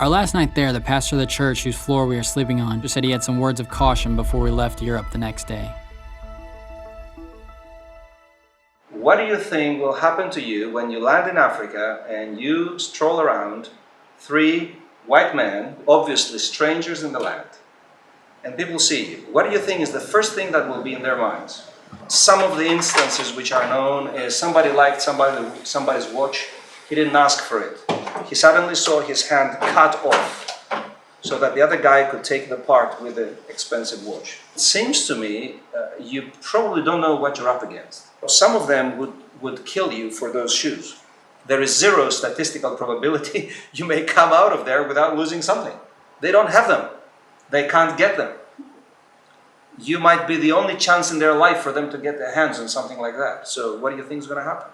Our last night there, the pastor of the church whose floor we were sleeping on just said he had some words of caution before we left Europe the next day. What do you think will happen to you when you land in Africa and you stroll around, 3 white men, obviously strangers in the land, and people see you? What do you think is the first thing that will be in their minds? Some of the instances which are known is somebody liked somebody's watch, he didn't ask for it. He suddenly saw his hand cut off so that the other guy could take the part with the expensive watch. It seems to me you probably don't know what you're up against. Some of them would kill you for those shoes. There is 0 statistical probability you may come out of there without losing something. They don't have them. They can't get them. You might be the only chance in their life for them to get their hands on something like that. So what do you think is going to happen?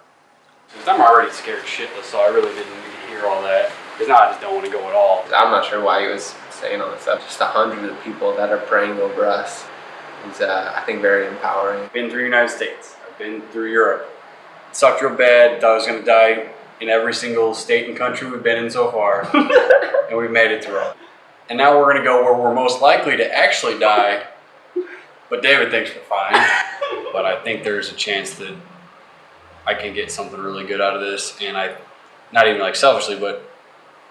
I'm already scared shitless, so I really didn't need to hear all that. Because now I just don't want to go at all. I'm not sure why he was saying all this stuff. Just 100 of people that are praying over us is, I think, very empowering. I've been through the United States. I've been through Europe. It sucked real bad. Thought I was going to die in every single state and country we've been in so far. And we made it through. And now we're going to go where we're most likely to actually die. But David thinks we're fine. But I think there's a chance that I can get something really good out of this. And I, not even like selfishly, but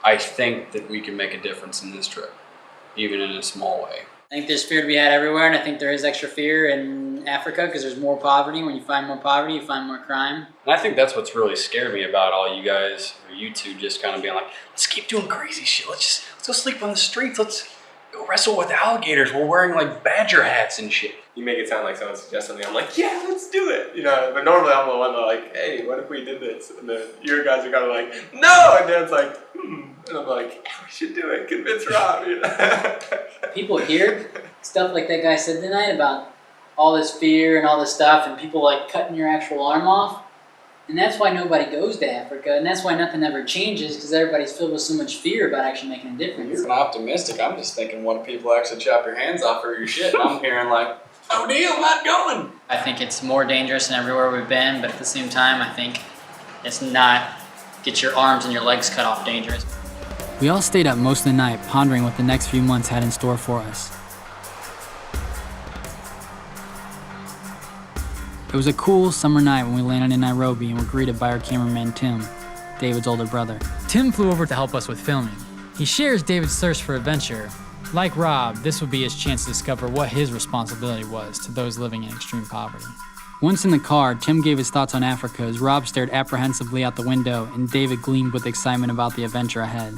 I think that we can make a difference in this trip, even in a small way. I think there's fear to be had everywhere, and I think there is extra fear in Africa because there's more poverty. When you find more poverty, you find more crime. And I think that's what's really scared me about all you guys, or you two, just kind of being like, let's keep doing crazy shit. Let's go sleep on the streets. Let's go wrestle with alligators. We're wearing like badger hats and shit. You make it sound like someone suggests something. I'm like, yeah, let's do it. You know, but normally I'm the one that like, hey, what if we did this? And then your guys are kind of like, no. And Dan's like, And I'm like, yeah, we should do it. Convince Rob. You know? People hear stuff like that guy said tonight about all this fear and all this stuff, and people like cutting your actual arm off. And that's why nobody goes to Africa, and that's why nothing ever changes, because everybody's filled with so much fear about actually making a difference. You're optimistic. I'm just thinking, what if people actually chop your hands off for your shit? And I'm hearing like, oh, deal, I'm not going. I think it's more dangerous than everywhere we've been, but at the same time, I think it's not get your arms and your legs cut off dangerous. We all stayed up most of the night pondering what the next few months had in store for us. It was a cool summer night when we landed in Nairobi and were greeted by our cameraman Tim, David's older brother. Tim flew over to help us with filming. He shares David's thirst for adventure. Like Rob, this would be his chance to discover what his responsibility was to those living in extreme poverty. Once in the car, Tim gave his thoughts on Africa as Rob stared apprehensively out the window and David gleamed with excitement about the adventure ahead.